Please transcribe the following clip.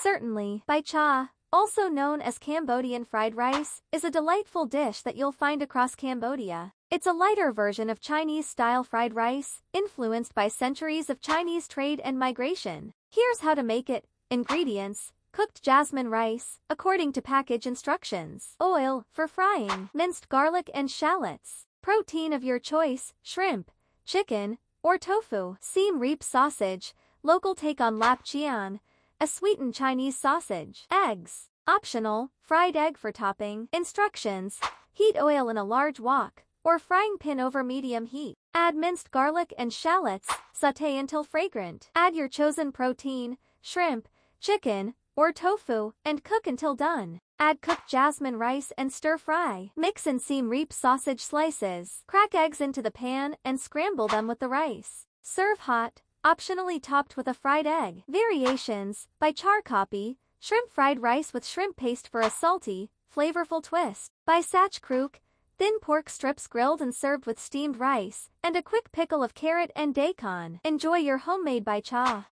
Certainly. Bai Cha, also known as Cambodian fried rice, is a delightful dish that you'll find across Cambodia. It's a lighter version of Chinese-style fried rice, influenced by centuries of Chinese trade and migration. Here's how to make it. Ingredients: cooked jasmine rice, according to package instructions. Oil, for frying. Minced garlic and shallots. Protein of your choice: shrimp, chicken, or tofu. Siem Reap sausage, local take on lap cheong, a sweetened Chinese sausage. Eggs, optional, fried egg for topping. Instructions: heat oil in a large wok or frying pan over medium heat. Add minced garlic and shallots, sauté until fragrant. Add your chosen protein, shrimp, chicken, or tofu, and cook until done. Add cooked jasmine rice and stir-fry. Mix in Siem Reap sausage slices. Crack eggs into the pan and scramble them with the rice. Serve hot, optionally topped with a fried egg. Variations: Bai Cha copy, shrimp fried rice with shrimp paste for a salty, flavorful twist. Bai Cha, thin pork strips grilled and served with steamed rice, and a quick pickle of carrot and daikon. Enjoy your homemade Bai Cha.